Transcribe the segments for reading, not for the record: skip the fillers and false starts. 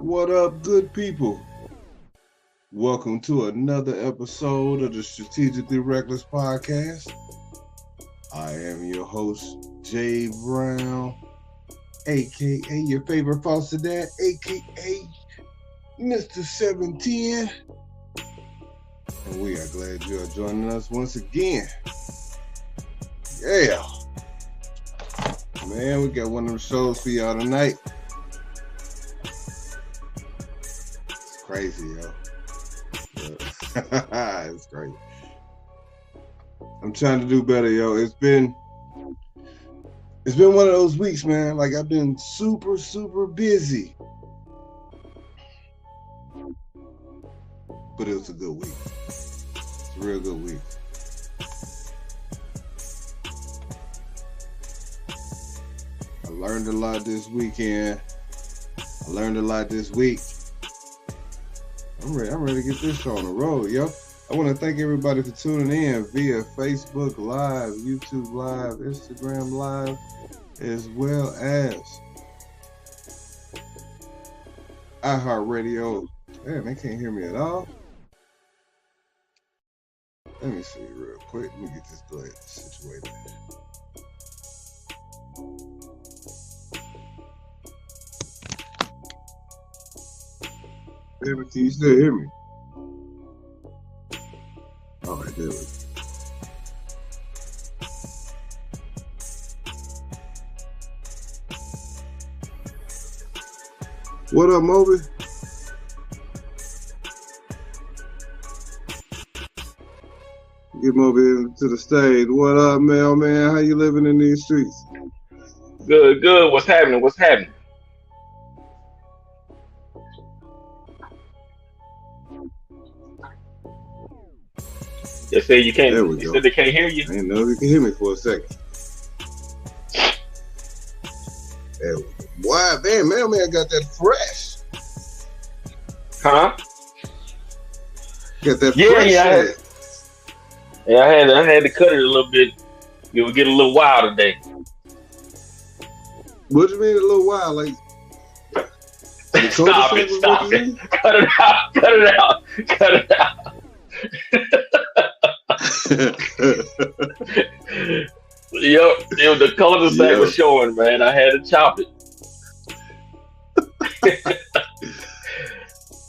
What up, good people? Welcome to another episode of the Strategically Reckless podcast. I am your host, Jay Brown, aka your favorite foster dad, aka Mr. 710. And we are glad you are joining us once again. Yeah. Man, we got one of them shows for y'all tonight. It's crazy, yo. It's crazy. I'm trying to do better, yo. It's been one of those weeks, man. Like, I've been super busy. But it was a good week. It's a real good week. I learned a lot this weekend. I learned a lot this week. I'm ready to get this show on the road, yo. I want to thank everybody for tuning in via Facebook Live, YouTube Live, Instagram Live, as well as iHeartRadio. Damn, they can't hear me at all. Let me see real quick. Let me get this delay situated. Damn, can you still hear me? All right, there we go. What up, Moby? Get Moby to the stage. What up, mailman? How you living in these streets? Good. What's happening? They say you can't. There we You go. said they can't hear you. I didn't know if you can hear me for a second. There we go. Wow, damn, mailman got that fresh. Huh? Got that Yeah, fresh shit. I had to cut it a little bit. It would get a little wild today. What do you mean a little while? Like, Stop it! Cut it out! Yep, the cul-de-sac was showing, man. I had to chop it.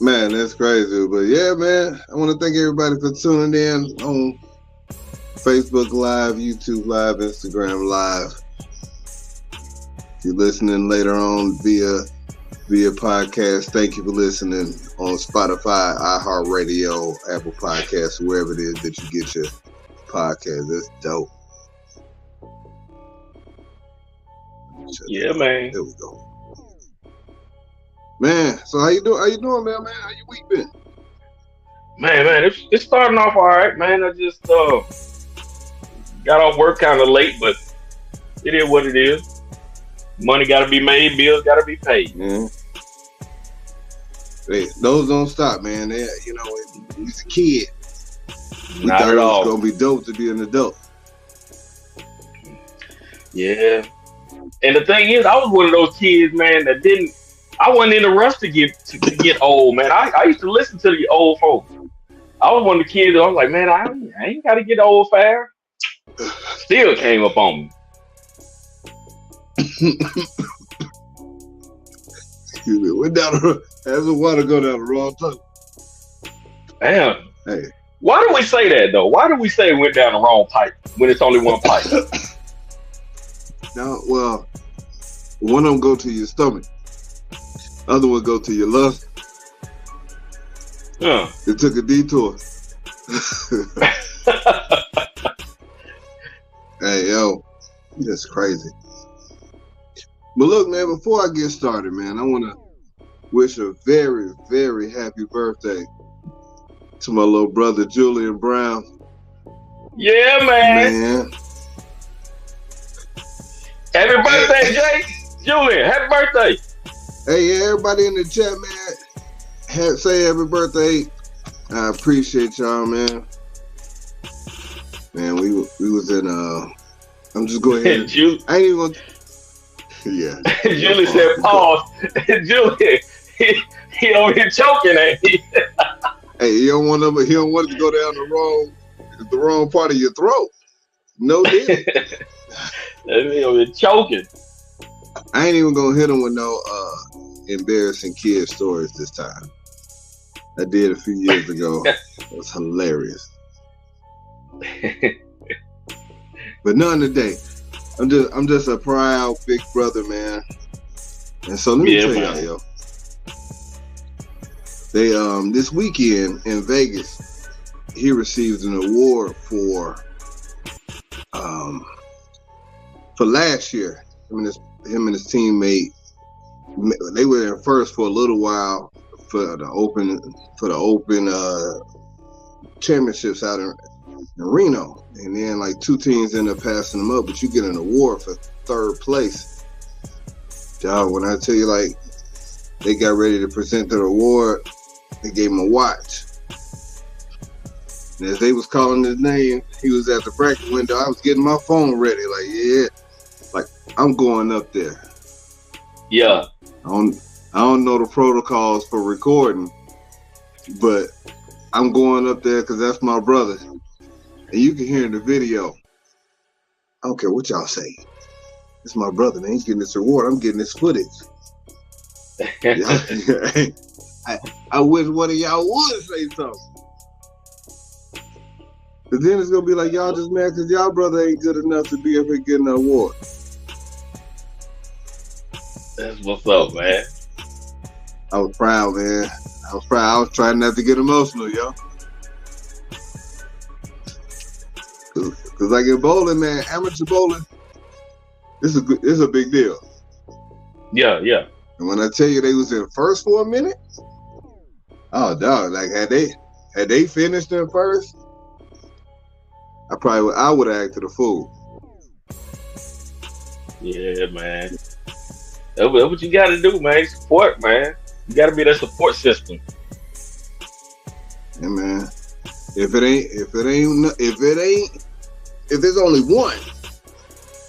Man, that's crazy. But yeah, man, I want to thank everybody for tuning in on Facebook Live, YouTube Live, Instagram Live. If you're listening later on via podcast, thank you for listening on Spotify, iHeartRadio, Apple Podcasts, wherever it is that you get your podcast. That's dope. Yeah, man. There we go. Man, so how you doing? How you doing, man? How your week been? Man, it's starting off all right, man. I just got off work kind of late, but it is what it is. Money got to be made, bills got to be paid. Yeah. Hey, those don't stop, man. They, he's a kid. Not at all. It's gonna be dope to be an adult. Yeah. And the thing is, I was one of those kids, man, I wasn't in a rush to get old, man. I used to listen to the old folks. I was one of the kids that I was like, man, I ain't got to get old fast. Still came up on me. Excuse me. Went down as the water go down the wrong tunnel. Damn. Hey. Why do we say that, though? Why do we say it went down the wrong pipe when it's only one pipe? No, well, one of them go to your stomach. Other one go to your lungs. It took a detour. Hey, yo, that's crazy. But look, man, before I get started, man, I want to wish a very, very happy birthday to my little brother, Julian Brown. Yeah, man. Happy birthday, Jay. Julian, happy birthday. Hey, yeah, everybody in the chat, man, say happy birthday. I appreciate y'all, man. Man, we was in, I'm just going ahead. I ain't even going to. Yeah. Julie said, pause. Julie, He over here choking at me. Hey, he don't want it to go down the wrong part of your throat. No deal. He over here choking. I ain't even gonna hit him with no embarrassing kid stories this time. I did a few years ago. It was hilarious. But none today. I'm just a proud big brother, man. And so let me tell y'all, yo. They this weekend in Vegas, he received an award for last year. Him and his teammate, they were in first for a little while for the open championships out in Reno, and then like two teams ended up passing them up, but you get an award for third place. Dog, when I tell you, like, they got ready to present their award, they gave him a watch. And as they was calling his name, he was at the bracket window. I was getting my phone ready, like, yeah, like I'm going up there. Yeah. I don't know the protocols for recording, but I'm going up there because that's my brother. And you can hear in the video, I don't care what y'all say. It's my brother, man. He's getting this reward. I'm getting this footage. I wish one of y'all would say something. But then it's going to be like, y'all just mad because y'all brother ain't good enough to be up here getting an award. That's what's up, man. I was proud, man. I was trying not to get emotional, yo. Cause like in bowling, man, amateur bowling, this is a big deal. Yeah, yeah. And when I tell you they was in first for a minute, oh dog, like had they finished in first, I would have acted a fool. Yeah, man. That's what you got to do, man. Support, man. You got to be that support system. Yeah, man. If there's only one,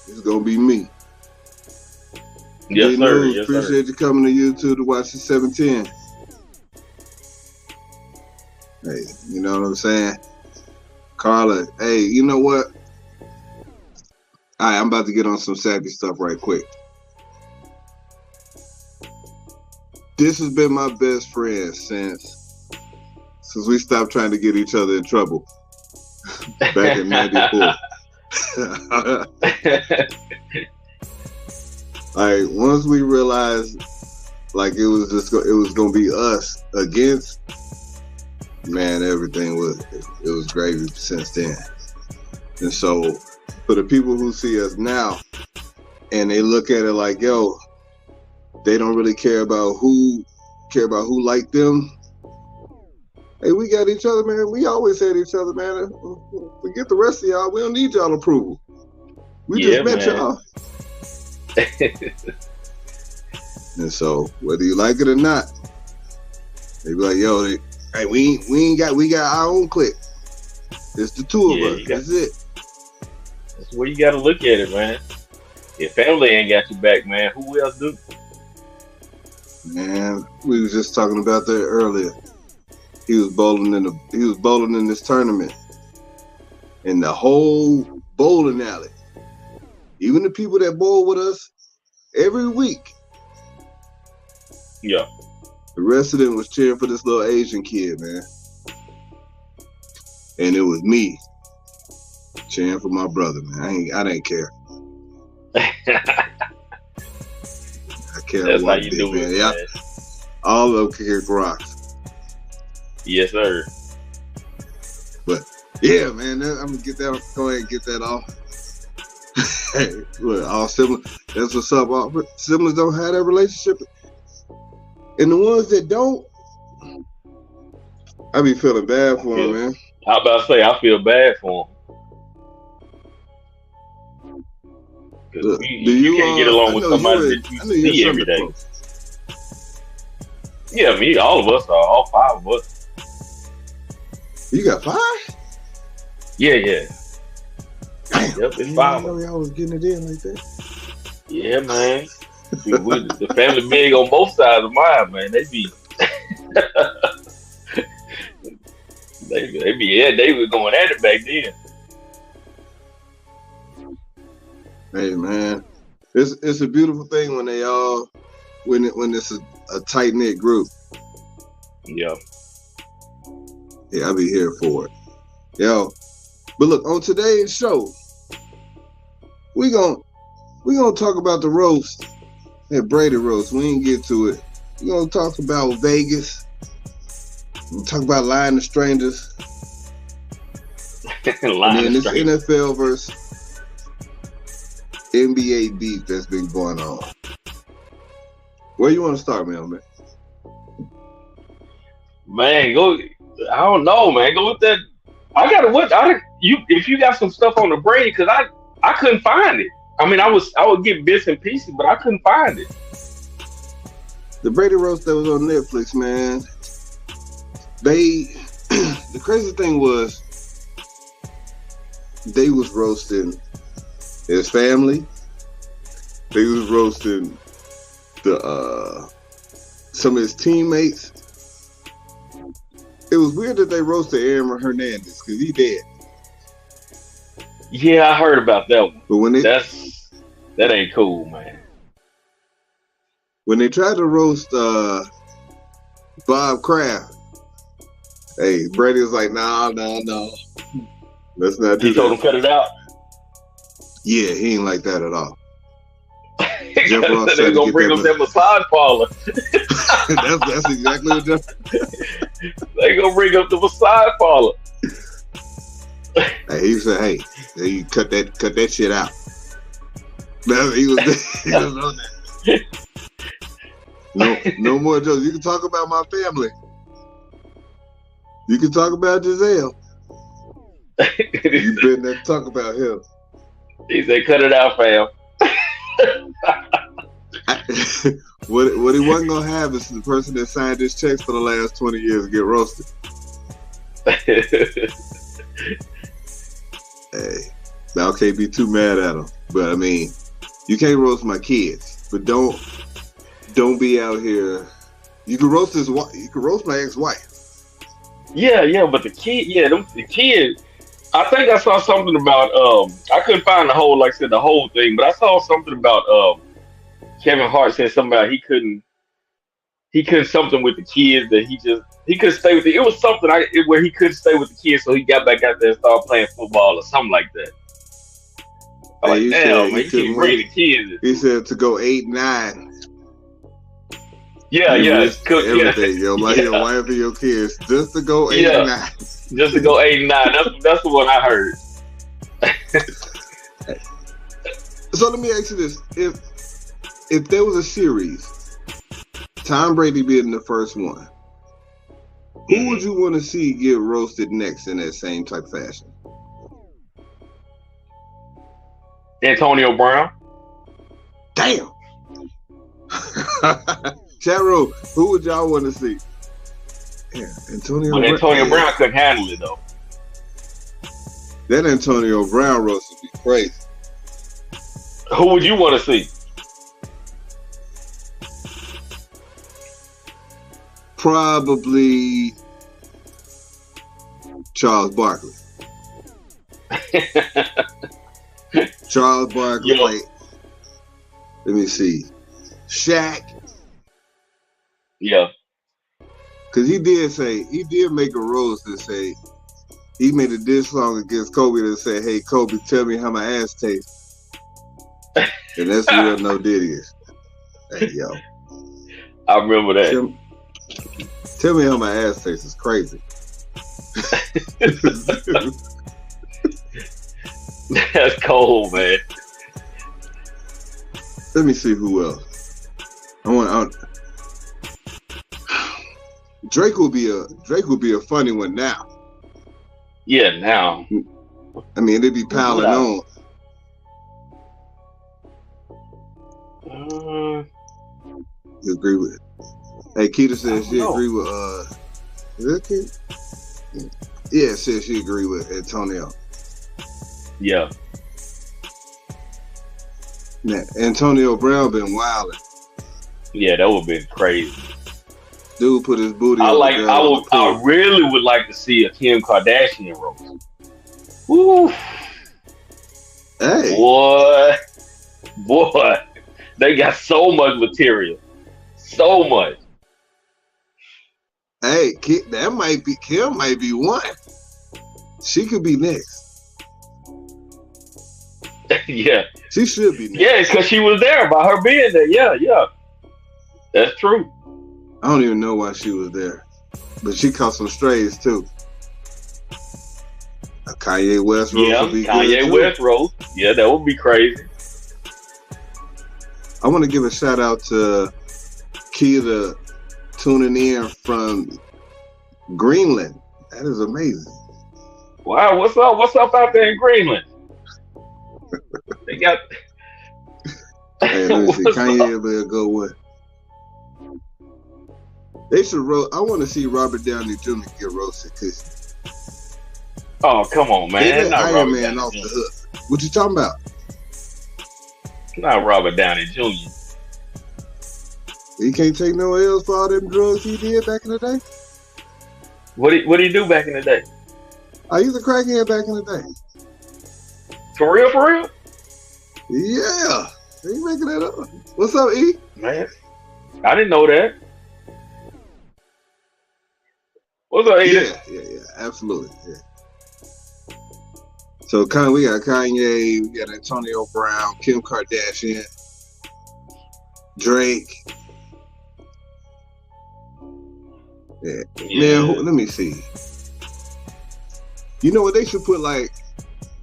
it's gonna be me. Yes, sir. Yes, appreciate you coming to YouTube to watch the 710. Hey, you know what I'm saying? Carla, hey, you know what? All right, I'm about to get on some savvy stuff right quick. This has been my best friend since we stopped trying to get each other in trouble back in '94. Like once we realized, like it was gonna be us against, man, everything was gravy since then. And so for the people who see us now and they look at it like, yo, they don't really care about who liked them. Hey, we got each other, man. We always had each other, man. Forget the rest of y'all. We don't need y'all approval. We just met y'all. And so whether you like it or not, they be like, yo, hey, we got our own clique. It's the two of us. That's it. That's where you got to look at it, man. If family ain't got your back, man, who else do? Man, we was just talking about that earlier. He was bowling in this tournament, and the whole bowling alley, even the people that bowl with us every week, yeah, the rest of them was cheering for this little Asian kid, man. And it was me cheering for my brother, man. I didn't care. I care. That's how you do it, man. All of them kick rocks. Yes, sir. But yeah, man, I'm gonna go ahead and get that off. Hey, look, all siblings, that's what's up. All siblings don't have that relationship, and the ones that don't, I be feeling bad for them, man. I about to say, I feel bad for them. Look, you can't get along with somebody that you see every day. Yeah, me, all of us are, all five of us. You got 5? Yeah. Damn. Yep, it's 5. I know y'all was getting it in like that. Yeah, man. The family big on both sides of mine, man. They be They were going at it back then. Hey man, it's a beautiful thing when they all when it's a tight knit group. Yeah. Yeah, I'll be here for it. Yo, but look, on today's show, we gonna talk about the roast, that Brady roast. We ain't get to it. We gonna talk about Vegas. We talk about lying to strangers. And then this NFL versus NBA beef that's been going on. Where you want to start, man? Man, go. I don't know, man. Go with that. If you got some stuff on the Brady, because I couldn't find it. I mean, I would get bits and pieces, but I couldn't find it. The Brady roast that was on Netflix, man. The crazy thing was, they was roasting his family. They was roasting some of his teammates. It was weird that they roasted Aaron Hernandez because he dead. Yeah, I heard about that one. But that ain't cool, man. When they tried to roast Bob Kraft, hey, Brady was like, no. Let's not do that. He told him cut it out? Yeah, he ain't like that at all. Jeff Ross they're going to bring him that massage parlor. that's exactly what Jeff... They're going to bring up the massage parlor. Hey, he said, hey, you cut that shit out. He was on that. No more jokes. You can talk about my family. You can talk about Giselle. You better not talk about him. He said, cut it out, fam. What he wasn't going to have is the person that signed his checks for the last 20 years get roasted. Hey, now I can't be too mad at him. But I mean, you can't roast my kids. But don't be out here. You can roast his wife. You can roast my ex-wife. Yeah, but the kid. I think I saw something about. I couldn't find the whole thing, but I saw something about Kevin Hart said something about he couldn't something with the kids that he couldn't stay with it. It was something where he couldn't stay with the kids, so he got back out there and started playing football or something like that. I'm like, damn, man, you can't bring the kids. He said to go 8-9. Yeah. Everything, yo, like your wife and your kids, just to go 8-9. Just to go 8-9. That's the one I heard. So let me ask you this: if there was a series, Tom Brady being the first one, who would you want to see get roasted next in that same type of fashion? Antonio Brown. Damn. Charo, who would y'all want to see? Yeah, Antonio Brown couldn't handle it though. That Antonio Brown roast would be crazy. Who would you want to see? Probably Charles Barkley. Charles Barkley. Like, let me see. Shaq. Yeah. Because he did make a roast and say, he made a diss song against Kobe that said, hey, Kobe, tell me how my ass tastes. And that's real no Diddy is. Hey, yo. I remember that. Tell me how my ass tastes is crazy. That's cold, man. Let me see who else. Drake will be a funny one now. Yeah, now. I mean, they be piling on. You agree with it? Hey, Keita says she agree with is that Keita? Yeah, says she agree with Antonio. Yeah. Man, Antonio Brown been wilding. Yeah, that would have been crazy. Dude put his booty on the girl on the pool. I really would like to see a Kim Kardashian roast. Woo. Hey. Boy, they got so much material. So much. Hey, Kim might be one. She could be next. Yeah. She should be next. Yeah, because she was there by her being there. Yeah. That's true. I don't even know why she was there. But she caught some strays too. A Kanye West roast would be good. Kanye West roast. Yeah, that would be crazy. I want to give a shout out to Keita tuning in from Greenland. That is amazing. Wow, what's up out there in Greenland? They got. Hey, let me see. Kanye will be a good one. They should roast. I want to see Robert Downey Jr. get roasted because. Oh, come on, man! They let Iron Man off the hook. What you talking about? Not Robert Downey Jr. He can't take no L's for all them drugs he did back in the day. What did he do back in the day? I used a crackhead back in the day. For real? Yeah. Ain't making that up. What's up, E? Man, I didn't know that. What's up, E? Yeah, absolutely. Yeah. So we got Kanye, we got Antonio Brown, Kim Kardashian, Drake. Yeah. Man, let me see. You know what they should put like?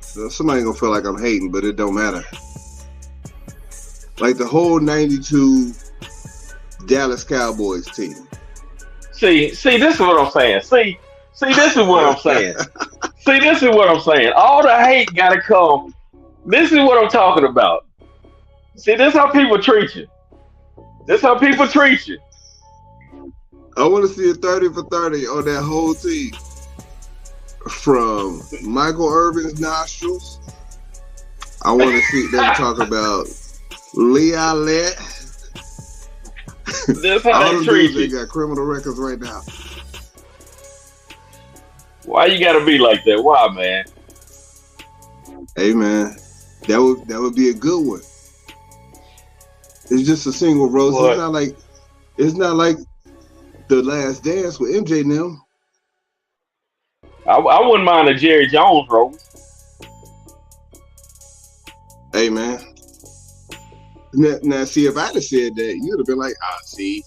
Somebody gonna feel like I'm hating, but it don't matter. Like the whole '92 Dallas Cowboys team. See, this is what I'm saying. See, this is what I'm saying. See, this is what I'm saying. All the hate gotta come. This is what I'm talking about. See, this is how people treat you. I want to see a 30 for 30 on that whole team. From Michael Irvin's nostrils. I want to see them talk about Lee Allet. That's how they treat you. They got criminal records right now. Why you gotta be like that? Why, man? Hey, man, that would be a good one. It's just a single roast. What? It's not like The Last Dance with MJ and them. I wouldn't mind a Jerry Jones roast. Hey, man. Now, see, if I'd have said that, you'd have been like, see.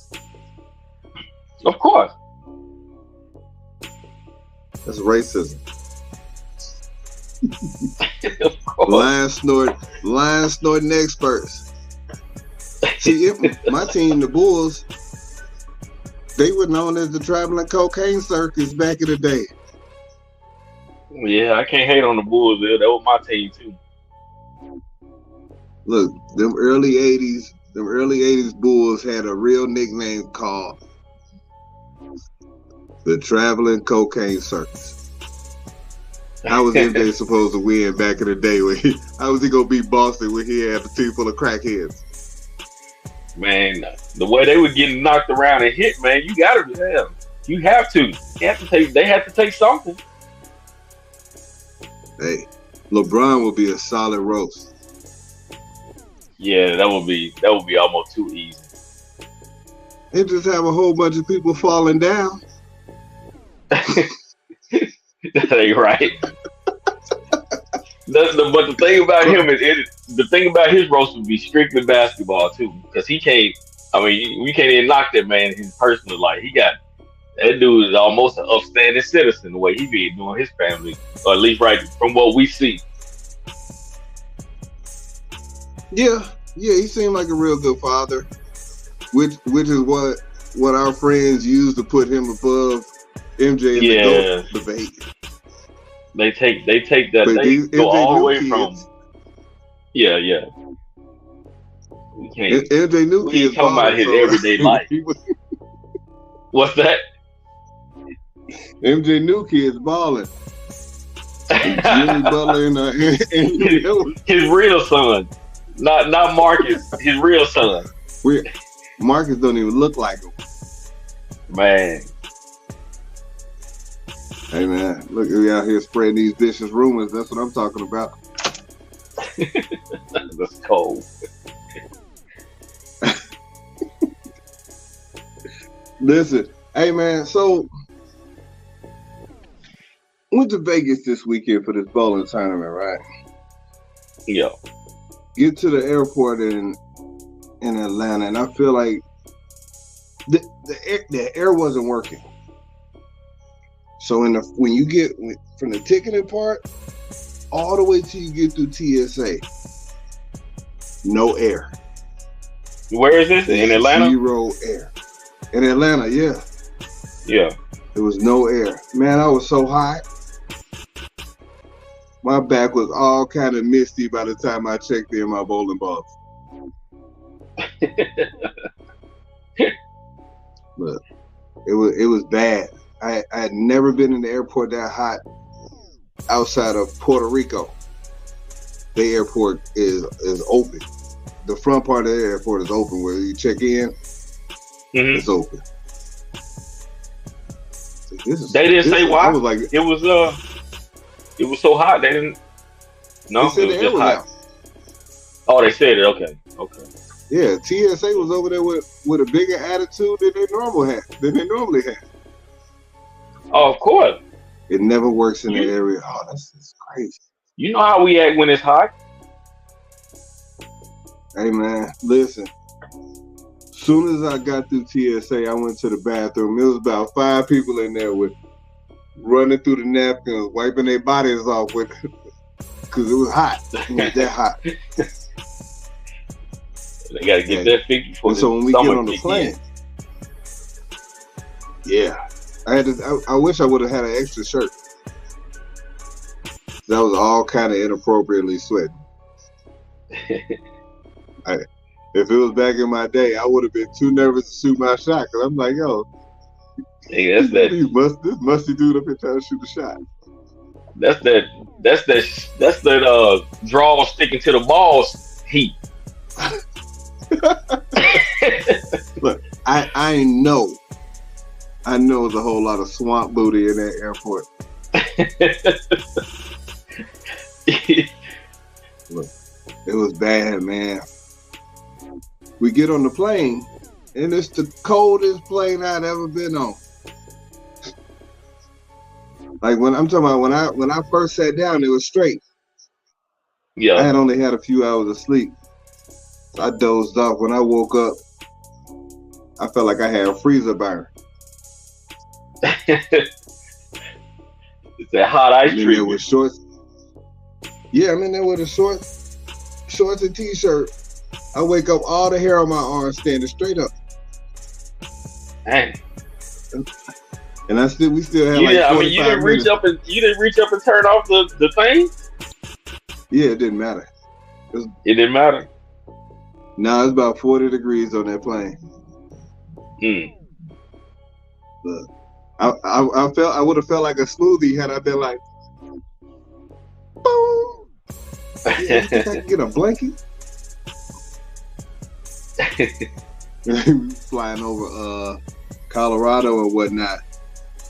Of course. That's racism. Of course. Lion snorting experts. See, if my team, the Bulls, they were known as the traveling cocaine circus back in the day. Yeah, I can't hate on the Bulls there. That was my team too. Look, them early '80s Bulls had a real nickname called the Traveling Cocaine Circus. How was MJ supposed to win back in the day? How was he gonna beat Boston when he had a team full of crackheads? Man, the way they were getting knocked around and hit, man, you gotta be them. You have to. They have to take something. Hey, LeBron would be a solid roast. Yeah, that would be almost too easy. And just have a whole bunch of people falling down. That ain't right. But the thing about him is, the thing about his roast would be strictly basketball too, because he can't. I mean, we can't even knock that man in his personal life. That dude is almost an upstanding citizen the way he be doing his family, or at least right from what we see. Yeah, he seemed like a real good father, which is what our friends use to put him above MJ in the GOAT debate. They take that. But they go all the way from. Yeah. We can't. MJ New Kids talking about his everyday life. What's that? MJ New Kids balling. Jimmy Butler and his real son, not Marcus. His real son. Marcus don't even look like him. Man. Hey man, look, we out here spreading these vicious rumors. That's what I'm talking about. That's cold. Listen, hey man, so went to Vegas this weekend for this bowling tournament, right? Yeah. Get to the airport in Atlanta, and I feel like the air wasn't working. So when you get from the ticketing part all the way till you get through TSA, no air. Where is this? In Atlanta? 0 air. In Atlanta, yeah. Yeah. There was no air. Man, I was so hot. My back was all kind of misty by the time I checked in my bowling balls. But it was bad. I had never been in the airport that hot outside of Puerto Rico. The airport is open. The front part of the airport is open where you check in. Mm-hmm. It's open. They didn't say why. Was like, it was so hot. They didn't. No, they said it was just hot. Out. Oh, they said it. Okay. Yeah, TSA was over there with a bigger attitude than they normally have. Oh, of course. It never works in the area. Oh, that's crazy. You know how we act when it's hot. Hey man, listen. Soon as I got through TSA, I went to the bathroom. There was about 5 people in there with running through the napkins, wiping their bodies off with, because it was hot. It was that hot. They got to get their feet before. And so when we get on the plane, yeah, I wish I would have had an extra shirt. That was all kind of inappropriately sweating. If it was back in my day, I would have been too nervous to shoot my shot because I'm like, yo, hey, this musty dude up here trying to shoot a shot. That's that draw sticking to the balls heat. Look, I know there's a whole lot of swamp booty in that airport. Look, it was bad, man. We get on the plane, and it's the coldest plane I'd ever been on. Like when I first sat down, it was straight. Yeah. I had only had a few hours of sleep. So I dozed off. When I woke up, I felt like I had a freezer burn. It's that hot ice cream. There with shorts. Yeah, I'm in there with a shorts and t-shirt. I wake up, all the hair on my arm standing straight up. Dang. And we still had like 45 you didn't reach up and turn off the thing? Yeah, it didn't matter. It didn't matter. No, it's about 40 degrees on that plane. But I would have felt like a smoothie had I been like, boom. Yeah, I think I can get a blanket. Flying over Colorado and whatnot.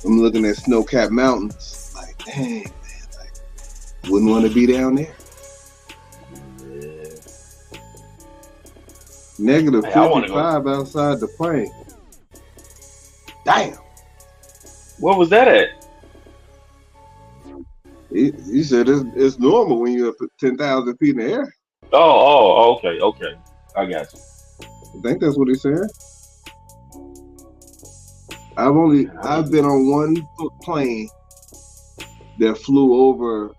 I'm looking at snow-capped mountains. Like, dang, man, like, wouldn't want to be down there. Yeah. Negative 55 outside the plane. Damn. What was that at? He said it's normal when you're up at 10,000 feet in the air. Oh, okay. I got you. I think that's what he said. I've been on one plane that flew over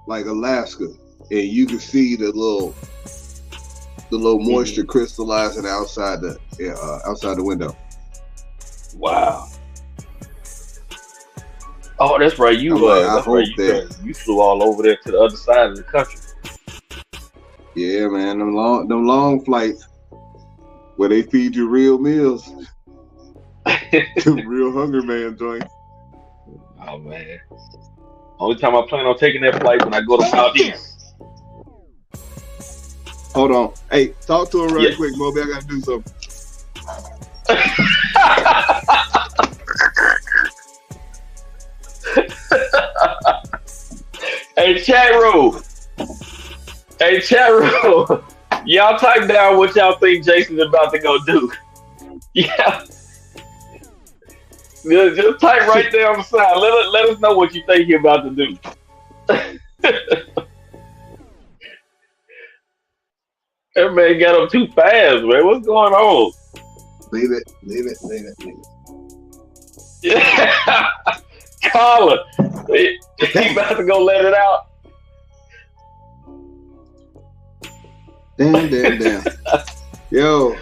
like Alaska, and you could see the little moisture crystallizing outside the window. Wow. Oh, that's right. You flew all over there to the other side of the country. Yeah, man. Them long flights where they feed you real meals. Real Hunger Man joints. Oh man. Only time I plan on taking that flight when I go to Maldives. Hold on. Hey, talk to him real quick, Moby. I gotta do something. Hey, chat room. Hey, chat room. Y'all type down what y'all think Jason's about to go do. Yeah. Just type right there on the side. Let us know what you think he's about to do. That man got up too fast, man. What's going on? Leave it. Yeah. Collar. He about to go let it out. Damn. Yo.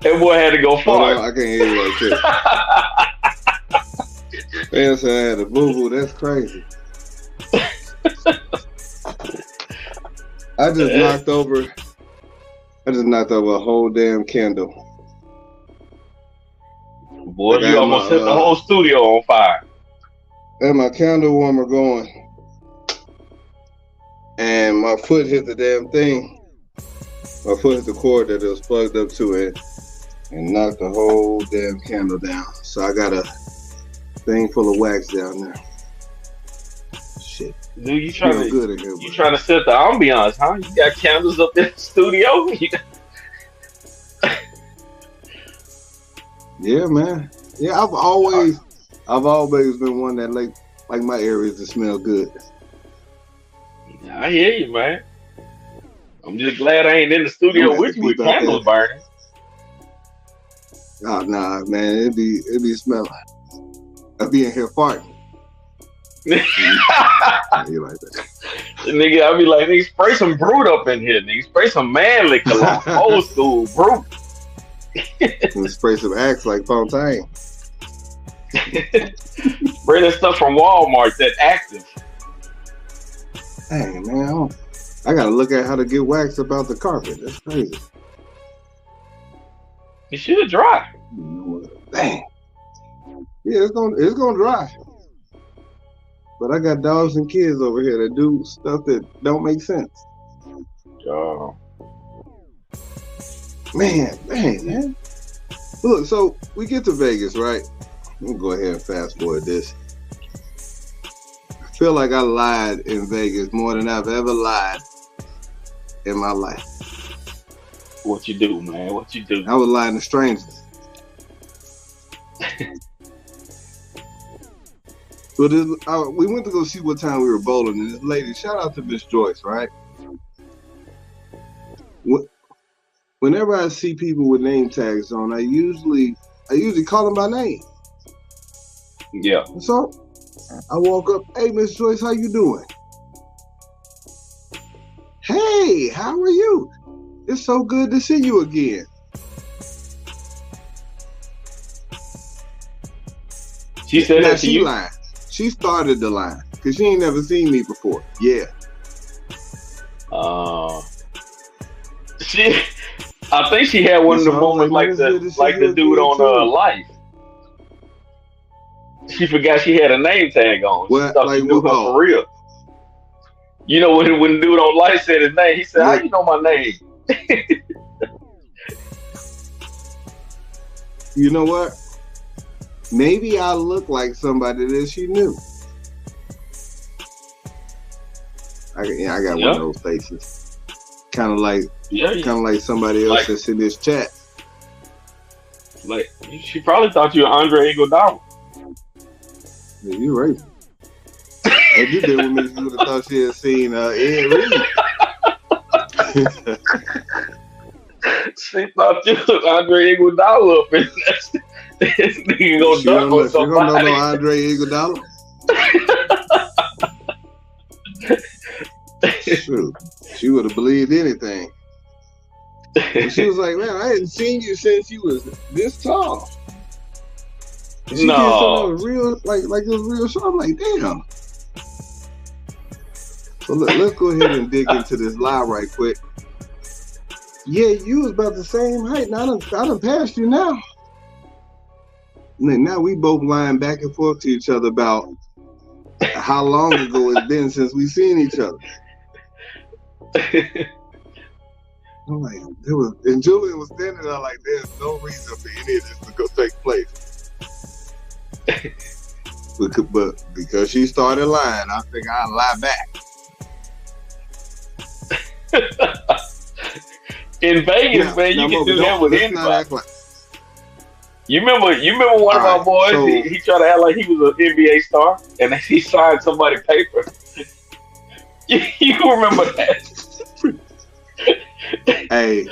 That boy had to go far. I can't hear you like this. Man said I had a boo-boo. That's crazy. I just knocked over a whole damn candle. Boy, you almost set the whole studio on fire. And my candle warmer going. And my foot hit the damn thing. My foot hit the cord that it was plugged up to it and knocked the whole damn candle down. So I got a thing full of wax down there. Shit. Dude, you trying to set the ambiance, huh? You got candles up in the studio? Yeah, man. Yeah, I've always been one that like my areas to smell good. I hear you, man. I'm just glad I ain't in the studio with you with candles burning. Oh, nah, man, it'd be smelling. I'd be in here farting. You like that? Nigga, I'd be like, nigga, spray some brute up in here, nigga. Spray some manly cologne, old school brute. And spray some Axe like Fontaine. Spray that stuff from Walmart, that active. Hey, man, I gotta look at how to get wax about the carpet. That's crazy. It should dry. Dang. Yeah, it's gonna dry. But I got dogs and kids over here that do stuff that don't make sense. Oh. Man. Look, so we get to Vegas, right? We'll go ahead and fast forward this. I feel like I lied in Vegas more than I've ever lied in my life. What you do, man? What you do? I was lying to strangers. So we went to go see what time we were bowling, and this lady, shout out to Miss Joyce, right? Whenever I see people with name tags on, I usually call them by name. Yeah. So I walk up, hey, Miss Joyce, how you doing? Hey, how are you? It's so good to see you again. She said that to you? Lied. She started the line because she ain't never seen me before. Yeah. I think she had one of the moments like the dude on Life. She forgot she had a name tag on. She thought she knew her for real. You know when the dude on Life said his name, he said, "How you know my name?" You know what? Maybe I look like somebody that she knew. I got one of those faces. Kind of like somebody else that's in this chat. Like she probably thought you were Andre Iguodala. Yeah, you right. If you did with me, you would have thought she had seen Ed Reed. She thought you was Andre Iguodala up in this nigga gonna dunk on somebody. You don't know no Andre Iguodala? Shoot, she would have believed anything. And she was like, "Man, I hadn't seen you since you was this tall." And she did something that was real, like it was real short. I'm like, damn. So let's go ahead and dig into this lie right quick. Yeah, you was about the same height. Now I done passed you now. And now we both lying back and forth to each other about how long ago it's been since we seen each other. I'm like, and Julian was standing there like, there's no reason for any of this to go take place. But because she started lying, I think I'll lie back. In Vegas, man, you can do that with anybody. You remember one of our boys? So, he tried to act like he was an NBA star, and he signed somebody's paper. You remember that? Hey,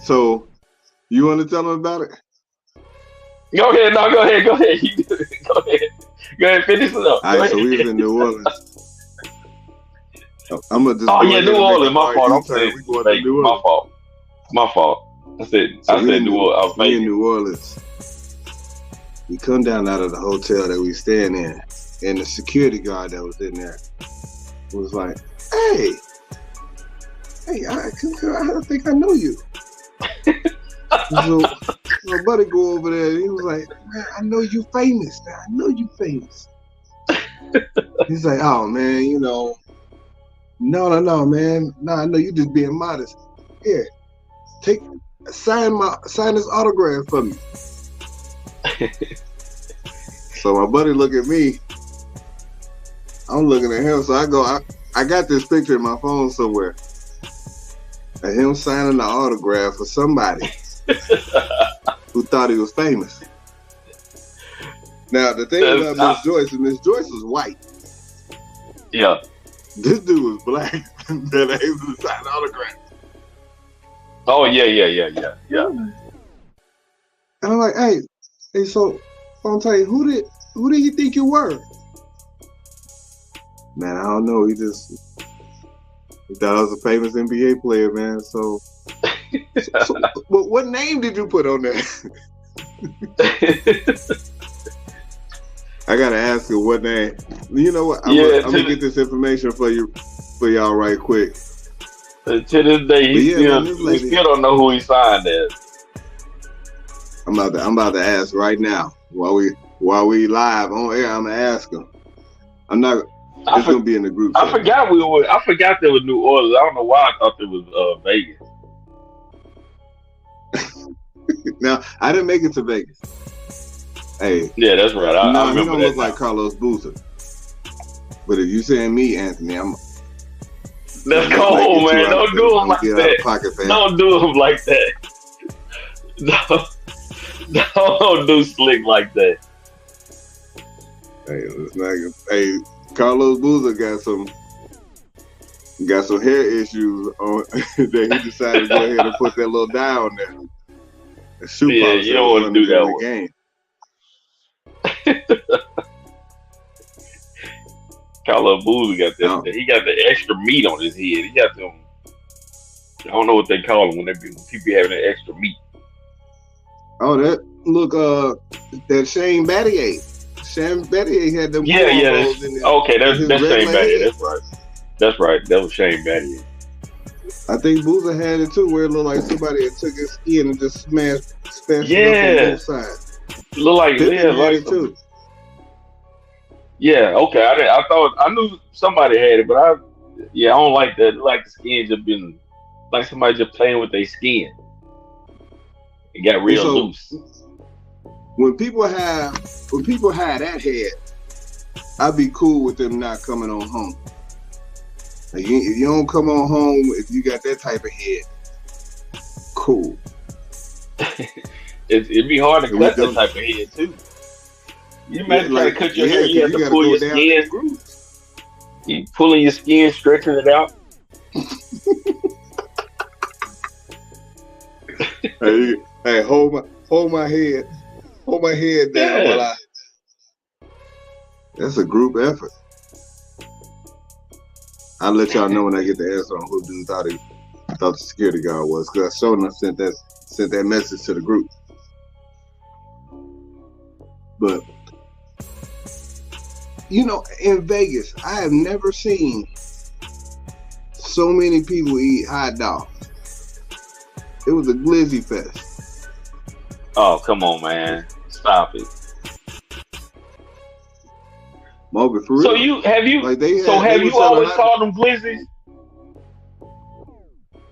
so you want to tell them about it? Go ahead. No, go ahead. Go ahead. Go ahead. Finish it up. All right, so we was in New Orleans. I'm gonna just. Oh yeah, New Orleans. My fault. I'm saying My fault. I said New Orleans. I was in New Orleans. We come down out of the hotel that we staying in, and the security guard that was in there was like, "Hey, I think I know you." So my buddy go over there, and he was like, "Man, I know you famous. Now I know you famous." He's like, "Oh man, no, man. No, I know you just being modest. Here, sign this autograph for me." So my buddy look at me. I'm looking at him. So I go, I got this picture in my phone somewhere of him signing the autograph for somebody who thought he was famous. Now the thing about Miss Joyce was white. Yeah. This dude was black that able to sign autograph. Oh yeah. And I'm like, hey, so I'm telling you, who did you think you were? Man, I don't know. He thought I was a famous NBA player, man. So what name did you put on there? I gotta ask you what name. You know what? I'm gonna get this information for y'all right quick. To this day, he still don't know who he signed as. I'm about to ask right now while we live on air. I'm gonna ask him. I'm not. It's gonna be in the group. I forgot there was New Orleans. I don't know why I thought there was Vegas. Now I didn't make it to Vegas. Hey. Yeah, that's right. I remember he don't look like Carlos Boozer. But if you saying me, Anthony, that's cold, man. Don't do him like that. Don't do him like that. Don't do Slick like that. Hey, it's not good. Hey, Carlos Boozer got some hair issues on that he decided to go ahead and put that little dye on there. Yeah, you don't want to do that one. Game. Carlos Boozer got that. No. He got the extra meat on his head. He got them. I don't know what they call them when people be having that extra meat. Oh, that Shane Battier. Shane Battier had them. Yeah. Okay, that's Shane Battier. That's right. That was Shane Battier. I think Boozer had it too, where it looked like somebody had took his skin and just smashed it on both sides. Look like it too. Yeah, okay. I knew somebody had it, but I don't like that. Like the skin just been like somebody just playing with their skin. It got real loose. When people have that head, I'd be cool with them not coming on home. Like if you don't come on home, if you got that type of head, cool. It'd be hard to cut that type of head too. You imagine trying to cut your hair, you have to pull your skin. You pulling your skin, stretching it out. Hey, hold my head down while That's a group effort. I'll let y'all know when I get the answer on who dude thought the security guard was, because Shona sent that message to the group. But in Vegas, I have never seen so many people eat hot dogs. It was a glizzy fest. Oh, come on, man. Stop it. Morgan, for real. So have you always called them glizzies?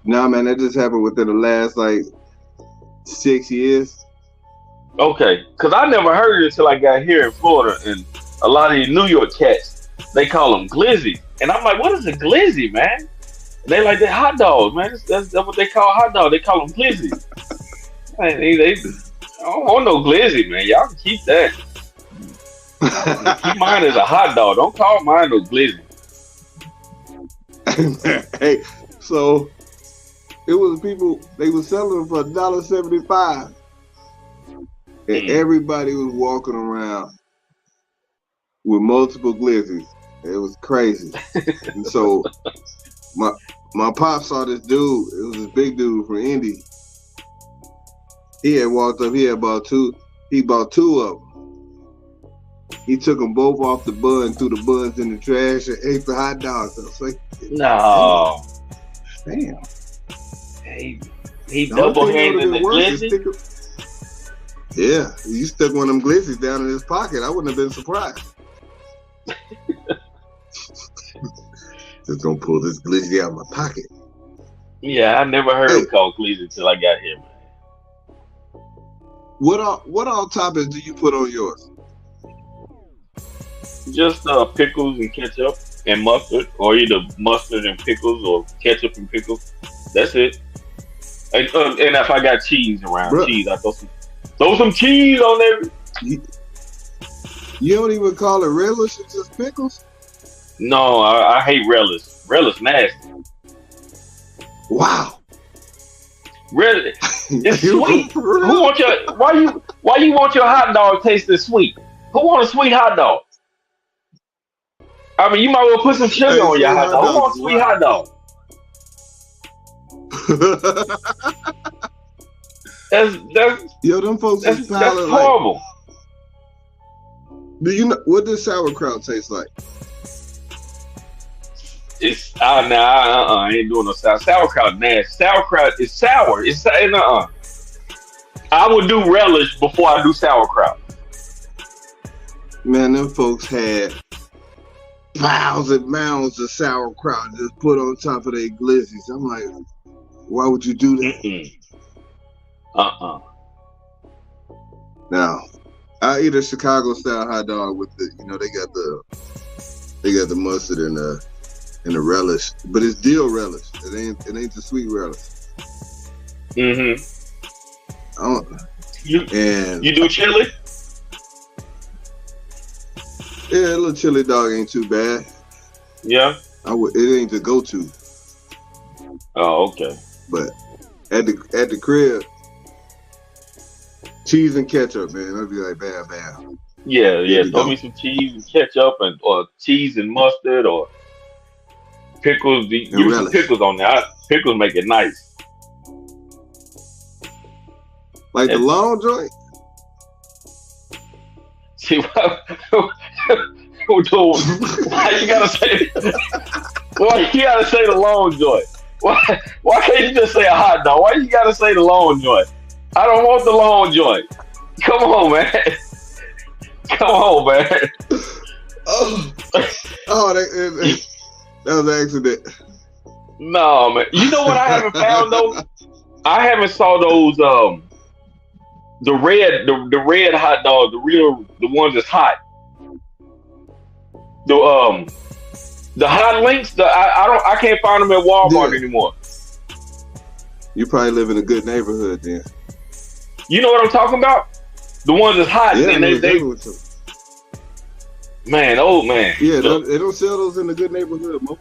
Nah, man, that just happened within the last 6 years. Okay, because I never heard it until I got here in Florida, and a lot of these New York cats, they call them glizzies. And I'm like, what is a glizzy, man? They like that hot dogs, man. That's what they call hot dogs. They call them glizzies. Man, I don't want no glizzy, man. Y'all can keep that. Keep mine as a hot dog. Don't call mine no glizzy. Hey, so it was people, they were selling for $1.75, and everybody was walking around with multiple glizzies. It was crazy. And so my pop saw this dude. It was this big dude from Indy. He had walked up. He bought two of them. He took them both off the bun, threw the buns in the trash, and ate the hot dogs. I was like, no. Damn. He double-handed the glizzy? Yeah, you stuck one of them glizzies down in his pocket. I wouldn't have been surprised. Just gonna pull this glizzy out of my pocket. Yeah, I never heard him called glizzy until I got here, man. What all toppings do you put on yours? Just pickles and ketchup and mustard, or either mustard and pickles or ketchup and pickles. That's it. And if I got cheese around, cheese, I throw some cheese on there. You don't even call it relish, it's just pickles? No, I hate relish. Relish nasty. Wow. Really? It's sweet. Why you want your hot dog tasting sweet? Who want a sweet hot dog? I mean, you might well put some sugar on your hot dog. Who wants a sweet hot dog? That's them folks that's horrible. Do you know what does sauerkraut taste like? It's I ain't doing no sauerkraut. Nasty. Sauerkraut is sour. It's I would do relish before I do sauerkraut. Man, them folks had pounds and mounds of sauerkraut just put on top of their glizzies. I'm like, why would you do that? Now, I eat a Chicago style hot dog with the, they got the mustard and the relish, but it's dill relish. It ain't the sweet relish. You do chili? Yeah, a little chili dog ain't too bad. Yeah. It ain't the go-to. Oh, okay. But at the crib, cheese and ketchup, man. I'd be like, bam, bam. Yeah. Throw me some cheese and ketchup, or cheese and mustard, or pickles. Use some pickles on there. Pickles make it nice. Like the long joint. See, why you gotta say? Why you gotta say the long joint? Why can't you just say a hot dog? Why you gotta say the long joint? I don't want the long joint. Come on, man. Come on, man. That was an accident. No, man. You know what I haven't found though? I haven't saw those the red hot dog, the ones that's hot. The hot links, I can't find them at Walmart anymore. You probably live in a good neighborhood then. You know what I'm talking about? The ones that's hot. Yeah, and they man, old man. Yeah, they don't sell those in a good neighborhood, Mo.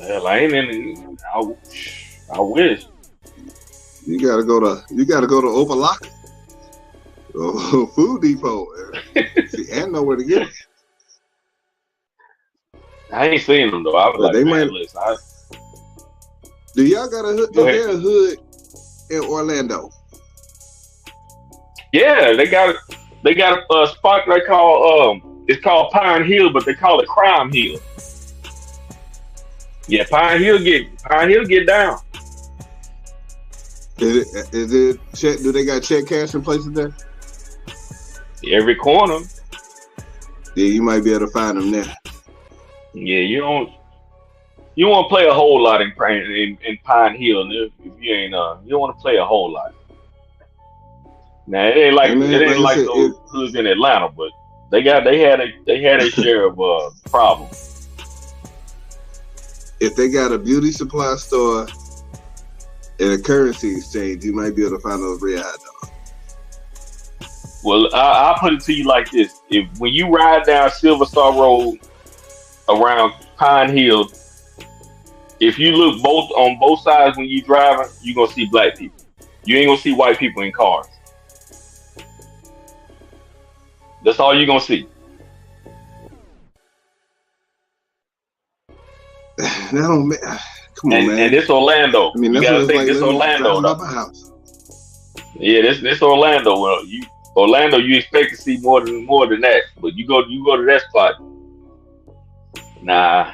Hell, I ain't in. I wish. You gotta go to Opalaka, Food Depot. See, and know where to get it. I ain't seen them though. I was like, man, listen. Do y'all got a hood? Is there a hood in Orlando? Yeah, they got a spot they call it's called Pine Hill, but they call it Crime Hill. Yeah, Pine Hill get down. Is it check? Do they got check cash in places there? Every corner. Yeah, you might be able to find them there. Yeah, you don't want to play a whole lot in Pine Hill if you ain't you don't want to play a whole lot. Now it ain't like those hoods in Atlanta, but they had a share of problems. if they got a beauty supply store and a currency exchange, you might be able to find those red hot dogs. Well, I'll put it to you like this: when you ride down Silver Star Road around Pine Hill, if you look on both sides when you driving, you're gonna see black people. You ain't gonna see white people in cars. That's all you're gonna see. That don't make. Come on, man. And this Orlando. I mean, you that's gotta what think it's like this Orlando. Though. House. Yeah, this Orlando. Well, Orlando, you expect to see more than that, but you go to that spot. Nah.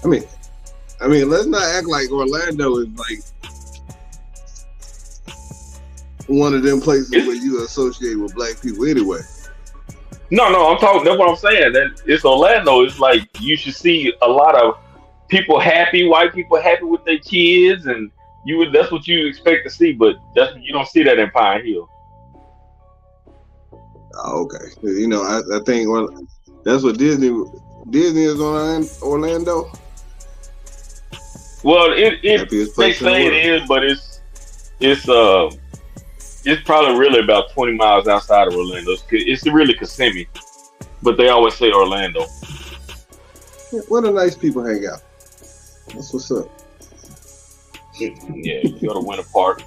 I mean, let's not act like Orlando is like one of them places where you associate with black people anyway. No, I'm talking. That's what I'm saying. That it's Orlando. It's like you should see a lot of people happy, white people happy with their kids, and that's what you expect to see. But you don't see that in Pine Hill. Oh, okay. You know, I think that's what Disney is on Orlando. Well, they say it is, but it's probably really about 20 miles outside of Orlando. It's really Kissimmee, but they always say Orlando. Where the nice people hang out. That's what's up. Yeah, you go to Winter Park,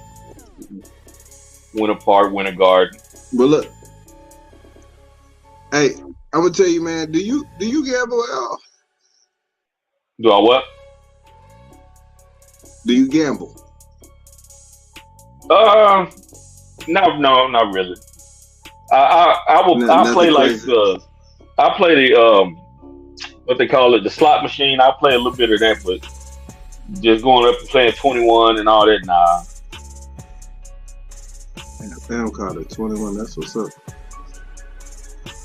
Winter Garden. But look, hey, I'm gonna tell you, man. Do you gamble at all? Do I what? Do you gamble? No, not really. I play like I play the what they call it, the slot machine. I play a little bit of that, but just going up and playing 21 and all that, nah. Damn, called it 21. That's what's up.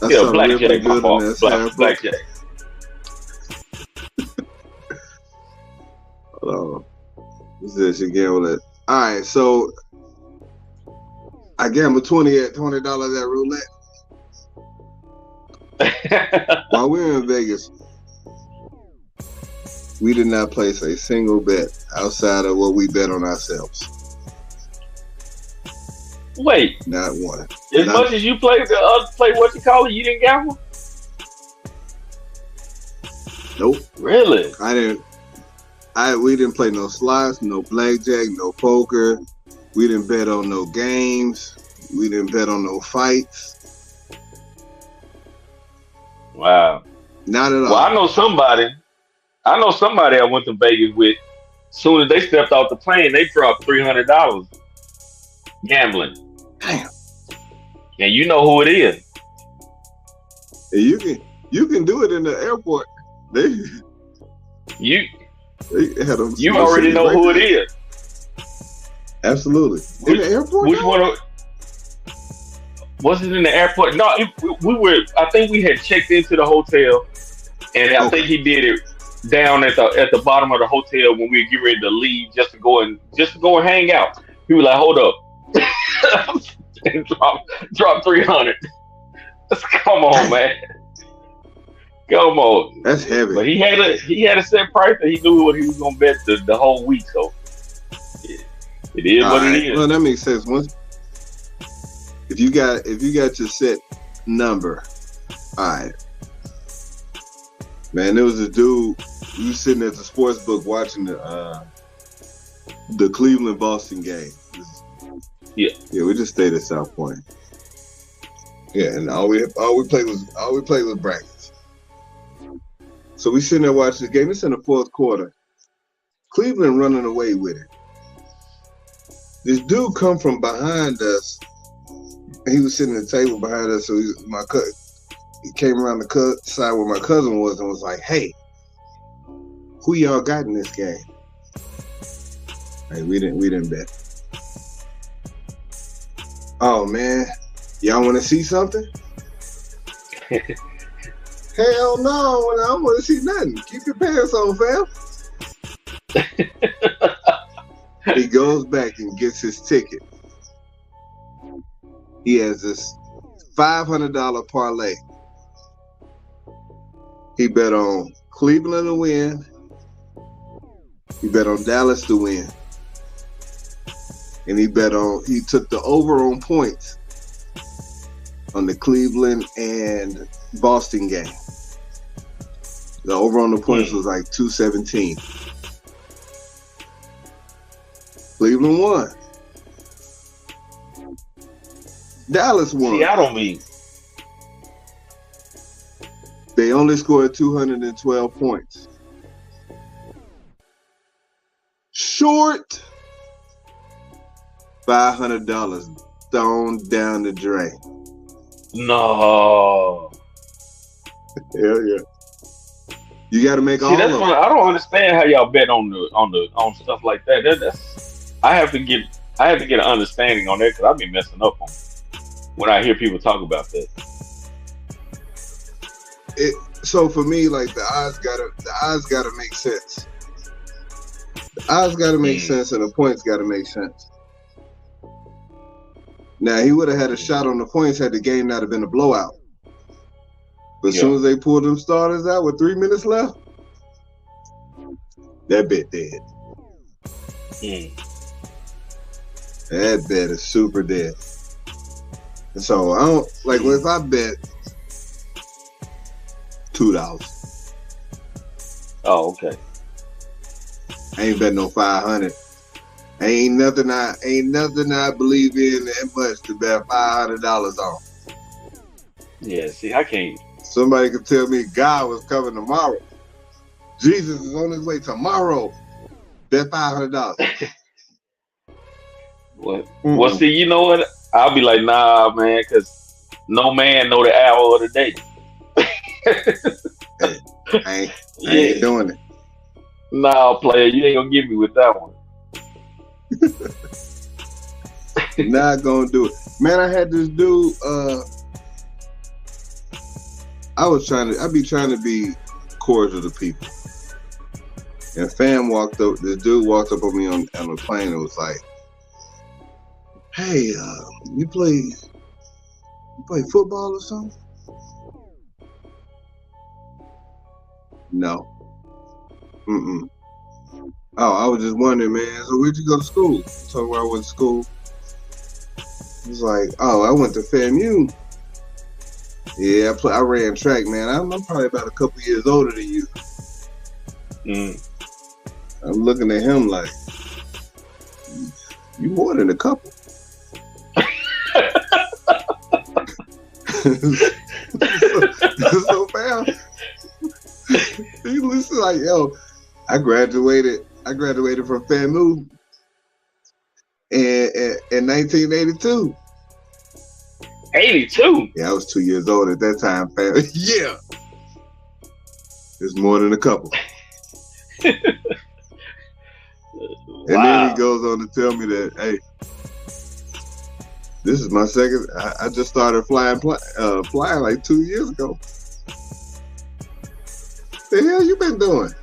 Yeah, blackjack, my fault. Blackjack. Hold on. This is gamble it. All right, so I gambled $20 at roulette. While we were in Vegas, we did not place a single bet outside of what we bet on ourselves. Wait, not one. Much as you played what you call it, you didn't gamble? Nope. Really? I didn't. We didn't play no slots, no blackjack, no poker. We didn't bet on no games. We didn't bet on no fights. Wow. Not at all. Well, I know somebody I went to Vegas with. As soon as they stepped off the plane, they dropped $300 gambling. Damn. And you know who it is. And you can do it in the airport. You already know who it is. Absolutely. In the airport? Which one? Was it in the airport? No, we were. I think we had checked into the hotel, and I think he did it down at the bottom of the hotel when we were getting ready to leave, just to go and hang out. He was like, "Hold up," and drop 300. Come on, man. Come on. That's heavy. But he had a set price that he knew what he was gonna bet the whole week. So it is what it is. Well, that makes sense. If you got your set number, all right. Man, there was a dude. We was sitting at the sports book watching the Cleveland-Boston game. Yeah, we just stayed at South Point. Yeah, and all we played was brackets. So we sitting there watching the game. It's in the fourth quarter. Cleveland running away with it. This dude come from behind us. And he was sitting at the table behind us. So he came around the side where my cousin was and was like, "Hey, who y'all got in this game?" Hey, we didn't bet. Oh man, y'all want to see something? Hell no, I don't want to see nothing. Keep your pants on, fam. He goes back and gets his ticket. He has this $500 parlay. He bet on Cleveland to win He bet on Dallas to win. And he took the over on points on the Cleveland and Boston game. The over on the points was like 217. Cleveland won. Dallas won. See, I don't mean. They only scored 212 points. Short $500 thrown down the drain. No. Hell yeah. You got to make all of them. I don't understand how y'all bet on stuff like that. That's I have to get an understanding on that because I've been messing up on when I hear people talk about that. So for me, like the odds gotta make sense. The odds gotta make sense, and the points gotta make sense. Now he would have had a shot on the points had the game not have been a blowout. But as soon as they pulled them starters out with 3 minutes left, that bet dead. That bet is super dead. And so I don't like if I bet $2. Oh, okay. I ain't betting no 500. Ain't nothing I believe in that much to bet $500 on. Yeah, see, I can't. Somebody could tell me God was coming tomorrow. Jesus is on his way tomorrow. Bet $500. Well, see, you know what? I'll be like, nah, man, because no man know the hour of the day. Hey, I ain't doing it. Nah, player, you ain't gonna get me with that one. Not gonna do it. Man, I had this dude, I be trying to be cordial to people. And this dude walked up on me on the plane and was like, hey, you play football or something? No. Mm-mm. Oh, I was just wondering, man. So where'd you go to school? So where I went to school. He's like, oh, I went to FAMU. Yeah, I ran track, man. I'm probably about a couple years older than you. I'm looking at him like, you more than a couple. so fast. He listen like, yo, I graduated from FAMU in 1982. 82? Yeah, I was 2 years old at that time, fam. Yeah. It's more than a couple. And then he goes on to tell me that, hey, this is my second. I just started flying like 2 years ago. The hell you been doing?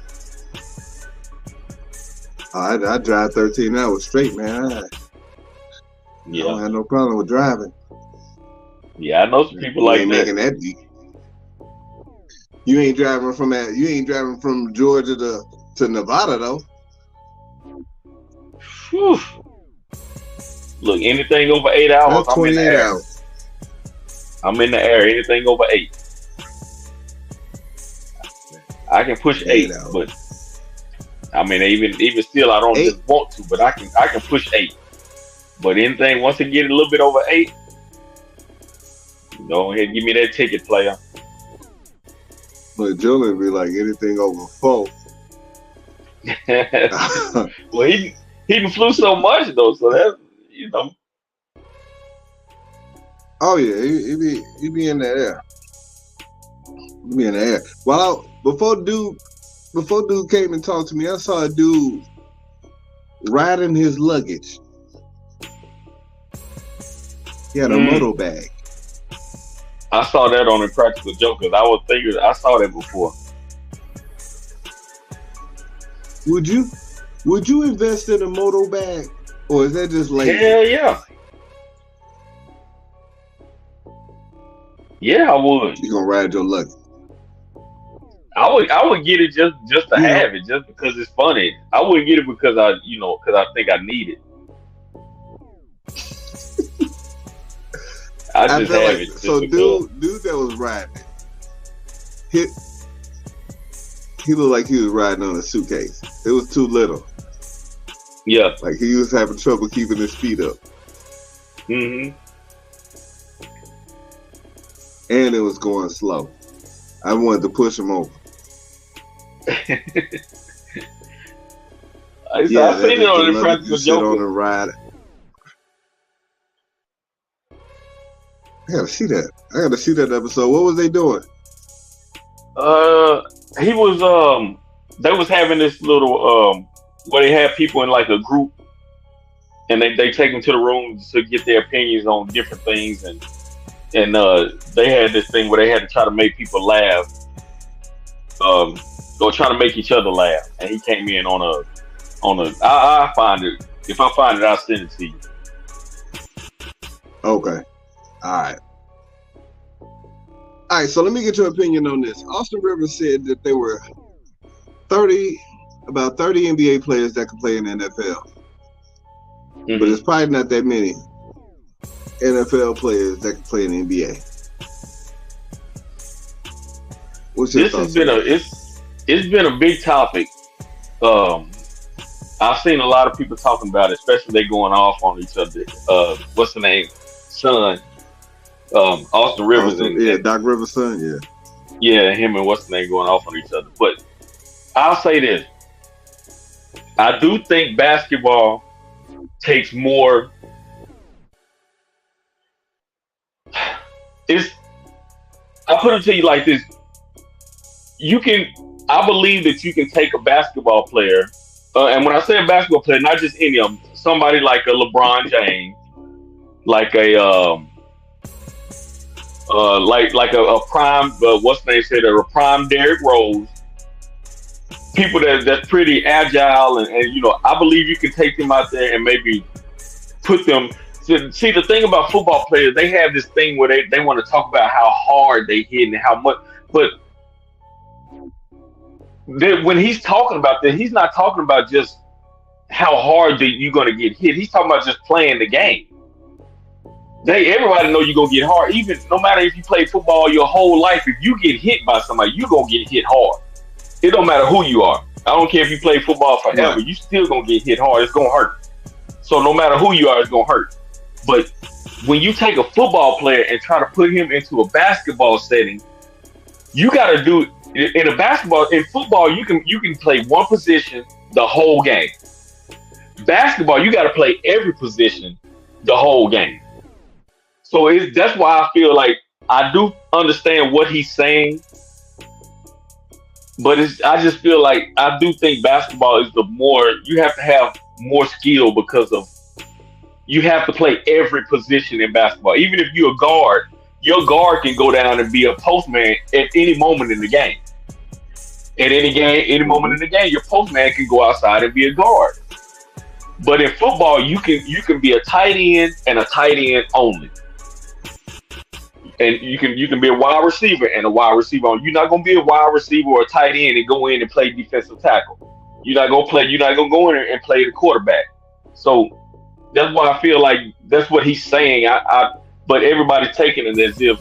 I drive 13 hours straight, man. I don't have no problem with driving. Yeah, I know some people like that. Making that deep. You ain't driving from Georgia to Nevada though. Whew. Look, anything over 8 hours, I'm in the air. Hours. I'm in the air. Anything over 8. I can push 8 hours. But I mean, even still, I don't just want to, but I can push 8. But anything once it get a little bit over 8, go ahead, give me that ticket, player. But Julian be like anything over 4. Well, he done flew so much though, so that's Oh yeah, he be in the air. He be in the air. Well, before dude came and talked to me, I saw a dude riding his luggage. He had a moto bag. I saw that on Impractical Jokers. I saw that before. Would you invest in a moto bag, or is that just lazy? Hell yeah. Yeah, I would. You gonna ride your luggage? I would get it just to Yeah. have it, just because it's funny. I wouldn't get it because I think I need it. I I just feel have like it. Just so because. dude that was riding it, he looked like he was riding on a suitcase. It was too little. Yeah. Like he was having trouble keeping his feet up. Mm-hmm. And it was going slow. I wanted to push him over. I seen that it is on the another Practical you sit on Joker. and ride. I gotta see that. I gotta see that episode. What was they doing? He was they was having this little where they had people in like a group, and they take them to the room to get their opinions on different things, and they had this thing where they had to try to make people laugh, or try to make each other laugh, and he came in on a I find it, if I find it, I'll send it to you. Okay. All right, so let me get your opinion on this. Austin Rivers said that there were about 30 NBA players that could play in the NFL. Mm-hmm. But it's probably not that many NFL players that can play in the NBA. What's your thoughts? It's been a big topic. I've seen a lot of people talking about it, especially they going off on each other. What's the name? Son. Austin Rivers and Doc Rivers' son, him and what's the name going off on each other. But I'll say this: I do think basketball takes more. I'll put it to you like this: I believe that you can take a basketball player, and when I say a basketball player, not just any of them, somebody like a LeBron James, like a like a prime, what's the name said, a prime Derrick Rose, people that's pretty agile, and I believe you can take them out there and maybe put them. See, the thing about football players, they have this thing where they want to talk about how hard they hit and how much, but when he's talking about that, he's not talking about just how hard you're going to get hit. He's talking about just playing the game. Everybody know you're going to get hard. Even no matter if you play football your whole life, if you get hit by somebody, you're going to get hit hard. It don't matter who you are. I don't care if you play football forever. Right. You still going to get hit hard. It's going to hurt. So no matter who you are, it's going to hurt. But when you take a football player and try to put him into a basketball setting, you got to do in football, you can play one position the whole game. Basketball, you got to play every position the whole game. So that's why I feel like I do understand what he's saying, but I just feel like I do think basketball is you have to have more skill because of you have to play every position in basketball. Even if you're a guard, your guard can go down and be a postman at any moment in the game. At any moment in the game, your postman can go outside and be a guard. But in football, you can be a tight end and a tight end only. And you can be a wide receiver and a wide receiver only. You're not gonna be a wide receiver or a tight end and go in and play defensive tackle. You're not gonna go in and play the quarterback. So that's why I feel like that's what he's saying. But everybody's taking it as if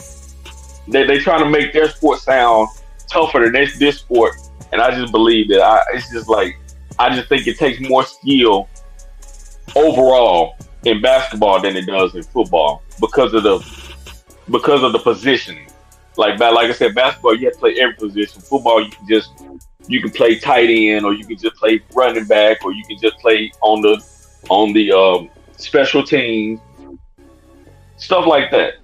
they trying to make their sport sound tougher than this sport. And I just believe that it's just like I just think it takes more skill overall in basketball than it does in football because of the positioning. Like I said, basketball you have to play every position. Football you can play tight end, or you can just play running back, or you can just play on the special teams, stuff like that.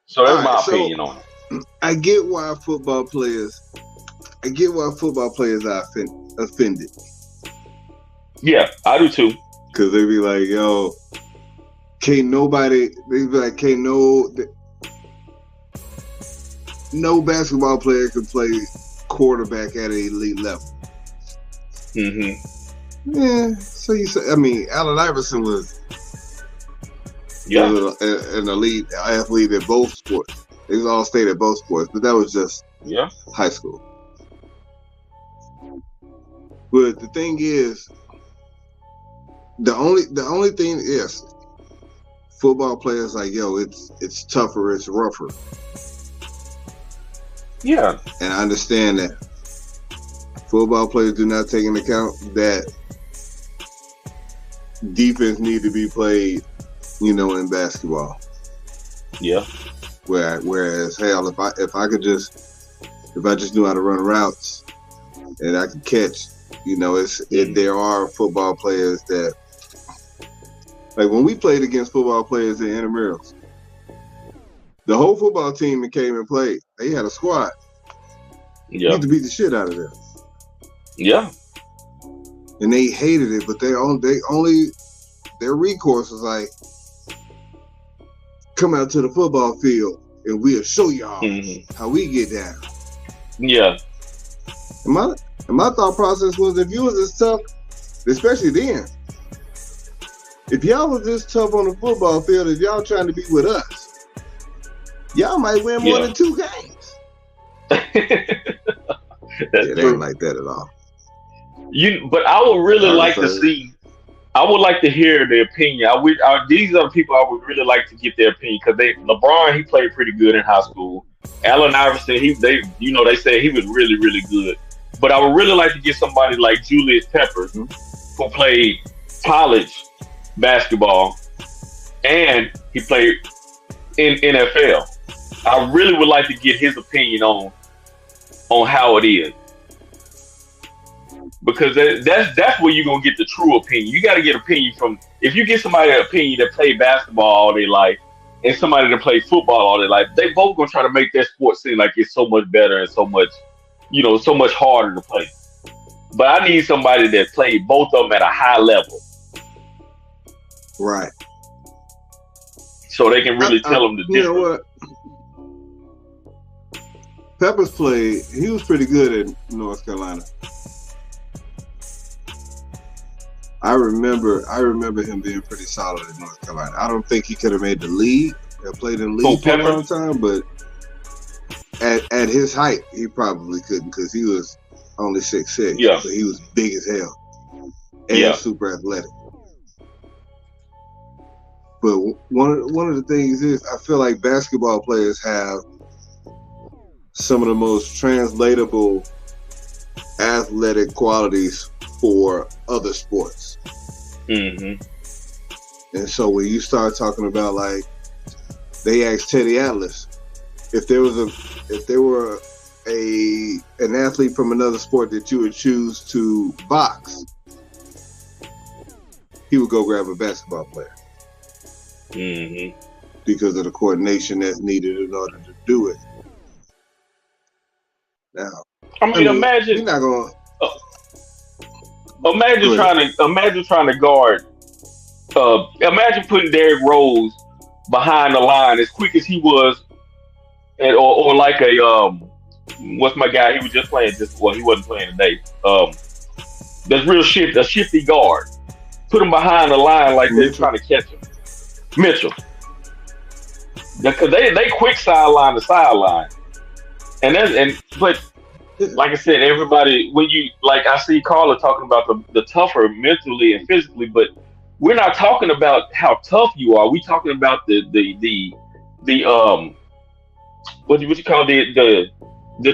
So that's my opinion on it. I get why football players are offended. Yeah, I do too. Because they be like, yo, no basketball player can play quarterback at an elite level. Mm-hmm. Yeah, so you say, Allen Iverson was an elite athlete at both sports. They was all stayed at both sports, but that was just Yeah. High school. But the thing is, the only thing is, football players like, yo, it's tougher, it's rougher. Yeah. And I understand that. Football players do not take into account that defense need to be played, in basketball. Yeah. Whereas, hell, if I just knew how to run routes and I could catch, there are football players that, like when we played against football players in intramurals, the whole football team that came and played, they had a squad. Yeah. You had to beat the shit out of them. Yeah. And they hated it, but their recourse was like, come out to the football field and we'll show y'all how we get down. Yeah. And my thought process was, if you was this tough, especially then, if y'all was this tough on the football field, if y'all trying to be with us, y'all might win more than 2 games. It ain't like that at all. But I would really like to see. I would like to hear their opinion. These are the people I would really like to get their opinion, because LeBron, he played pretty good in high school. Allen Iverson, they said he was really, really good. But I would really like to get somebody like Julius Peppers, who played college basketball and he played in NFL. I really would like to get his opinion on how it is. Because that's where you're gonna get the true opinion. You got to get opinion from. If you get somebody an opinion that played basketball all their life and somebody that played football all their life, they both gonna try to make their sport seem like it's so much better and so much harder to play. But I need somebody that played both of them at a high level, right? So they can really tell them the difference. You know what? Peppers played. He was pretty good at North Carolina. I remember him being pretty solid in North Carolina. I don't think he could have made the league. He played in the league for a long time, but at his height, he probably couldn't, because he was only 6'6". Yeah. So he was big as hell and super athletic. But one of the things is, I feel like basketball players have some of the most translatable athletic qualities for other sports. Mm-hmm. And so when you start talking about, like, they asked Teddy Atlas if there were an athlete from another sport that you would choose to box, he would go grab a basketball player. Mm-hmm. Because of the coordination that's needed in order to do it. Now, imagine you're not going. Imagine trying to guard. Imagine putting Derrick Rose behind the line as quick as he was, or like what's my guy? He was just playing. He wasn't playing today. That's real shit. A shifty guard. Put him behind the line like they're trying to catch him. Mitchell. Because they quick sideline to sideline, but. Like I said, everybody, when you, like, I see Carla talking about the tougher mentally and physically, but we're not talking about how tough you are. We're talking about the what you call the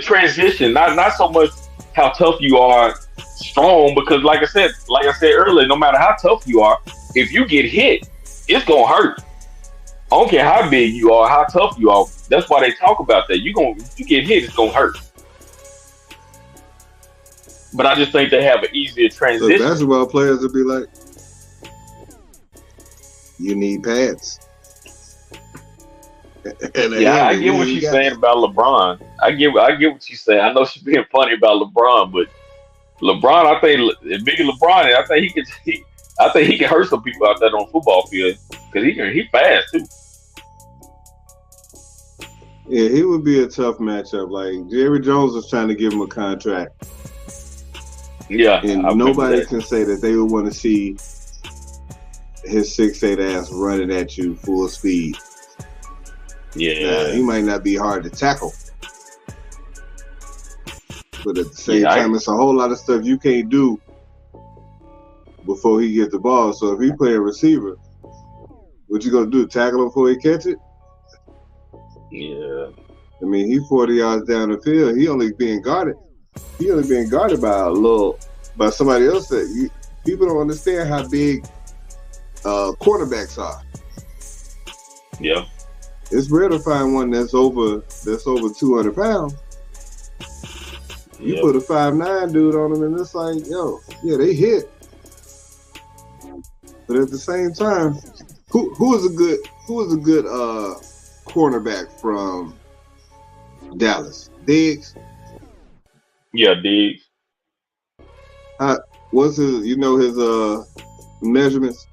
transition. Not so much how tough you are, strong, because like I said earlier, no matter how tough you are, if you get hit, it's gonna hurt. I don't care how big you are, how tough you are. That's why they talk about that. You get hit, it's gonna hurt. But I just think they have an easier transition. So basketball players would be like, you need pads. I get what she's saying about LeBron. I get what she's saying. I know she's being funny about LeBron, but LeBron, I think, bigger LeBron, I think he can hurt some people out there on the football field, because he fast too. Yeah, he would be a tough matchup. Like, Jerry Jones was trying to give him a contract. Yeah, and nobody can say that they would want to see his 6'8" ass running at you full speed. Yeah, he might not be hard to tackle, But at the same time, it's a whole lot of stuff you can't do before he gets the ball. So if he play a receiver, what you gonna do? Tackle him before he catch it? Yeah. I mean, he's 40 yards down the field. He only being guarded. He only being guarded by somebody else. That people don't understand how big quarterbacks are. Yeah. It's rare to find one that's over 200 pounds. You put a 5'9" dude on them, and it's like, they hit. But at the same time, who is a good cornerback from Dallas? Diggs. Yeah, Diggs. What's his? His measurements?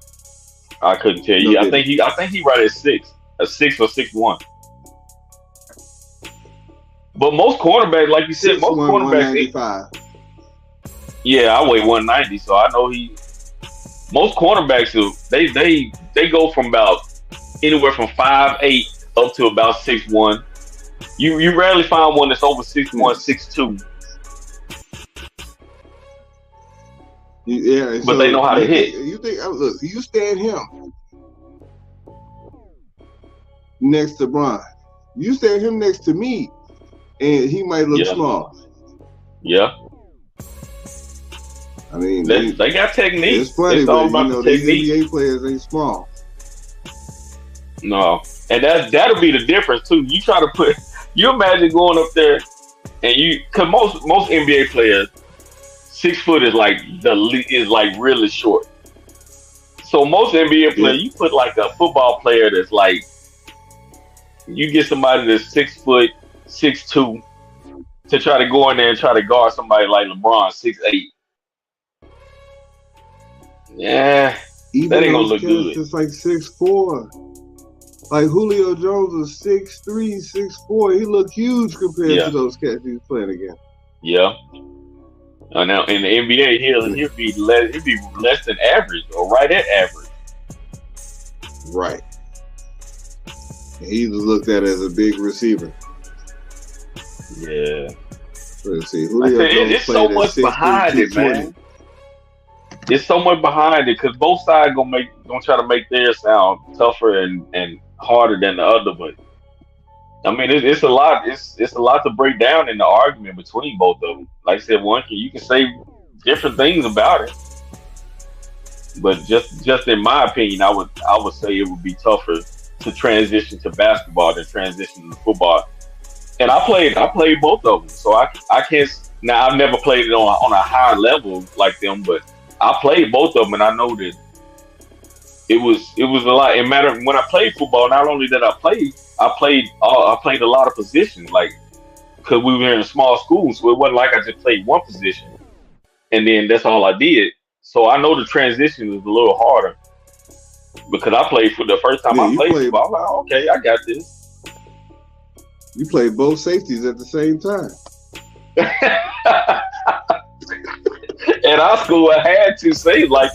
I couldn't tell you. I think he right at 6 or 6'1". But most cornerbacks, like you said, most cornerbacks. 195. Yeah, I weigh 190, so I know most cornerbacks they go from about anywhere from 5'8" up to about 6'1". You rarely find one that's over 6'1", 6'2". Yeah, but they know how to hit. Look, you stand him next to Bron. You stand him next to me, and he might look small. Yeah. I mean, they got technique. It's funny, it's all about the technique. These NBA players ain't small. No, and that'll be the difference too. You imagine going up there, and because most NBA players, 6 foot is like really short. So most NBA players, you put like a football player that's like, you get somebody that's 6 foot, 6'2", to try to go in there and try to guard somebody like LeBron, 6'8". Yeah, even that ain't gonna look good. It's like 6'4". Like Julio Jones was 6'3", 6'4". He looked huge compared to those cats he's playing against. Yeah. Now in the NBA, he'll be less than average or right at average. Right. He was looked at as a big receiver. Yeah. Let's see. Julio Jones it's so much behind it, man. It's so much behind it because both sides gonna try to make theirs sound tougher and harder than the other. But I mean, it's a lot. It's a lot to break down in the argument between both of them. Like I said, you can say different things about it, but just in my opinion, I would say it would be tougher to transition to basketball than transition to football. And I played both of them, so I can't. Now I've never played it on a higher level like them, but I played both of them, and I know that it was a lot. It mattered when I played football. Not only did I played a lot of positions, like because we were in a small school, so it wasn't like I just played one position and then that's all I did. So I know the transition was a little harder because I played for the first time I played football. I'm like, okay, I got this. You played both safeties at the same time. At our school, I had to say like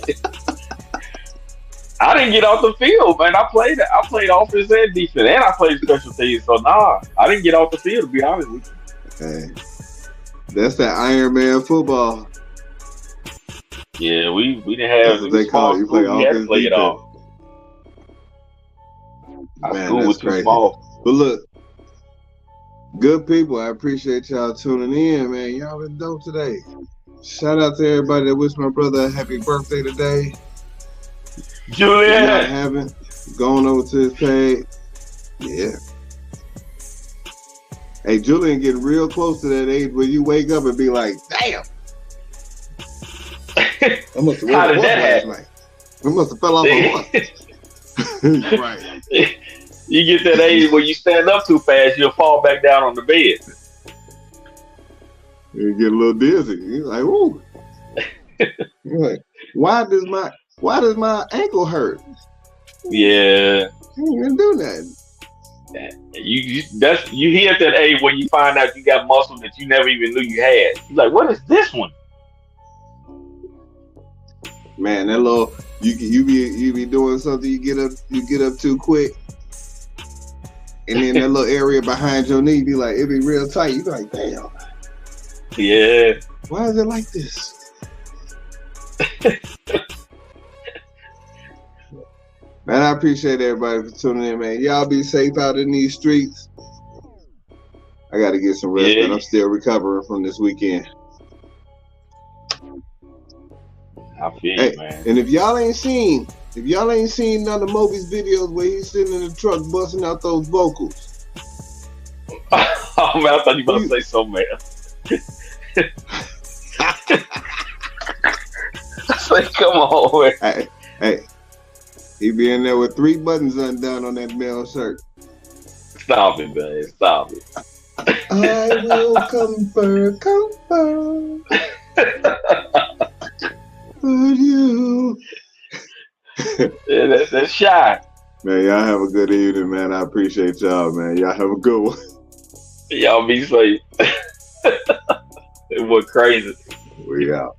I didn't get off the field, man. I played offense and defense, and I played special teams. So I didn't get off the field, to be honest with you. Hey, that's that Iron Man football. Yeah, we didn't have they call it. You play offense, to play it all. Our school was too small. But look, good people, I appreciate y'all tuning in, man. Y'all been dope today. Shout out to everybody that wished my brother a happy birthday today. Julian, going over to his page. Yeah. Hey, Julian getting real close to that age where you wake up and be like, damn. I must have How did that happen? Night. I must have fell off a horse. Right. You get that age where you stand up too fast, you'll fall back down on the bed. You get a little dizzy. You're like, ooh. You're like, why does my ankle hurt? Yeah. You ain't gonna do that. You hit that age when you find out you got muscle that you never even knew you had. You're like, what is this one? Man, that little you be doing something, you get up too quick. And then that little area behind your knee be like, it be real tight. You be like, damn. Yeah. Why is it like this? Man, I appreciate everybody for tuning in, man. Y'all be safe out in these streets. I got to get some rest, man. I'm still recovering from this weekend. I feel you, man. And if y'all ain't seen none of Moby's videos where he's sitting in the truck busting out those vocals. Oh man, I thought you were about to say something, man. Say, come on, man. Hey, he be in there with 3 buttons undone on that male shirt. Stop it, man. Stop it. I will comfort for you. Yeah, that's shy. Man, y'all have a good evening, man. I appreciate y'all, man. Y'all have a good one. Y'all be safe. It was crazy. We out.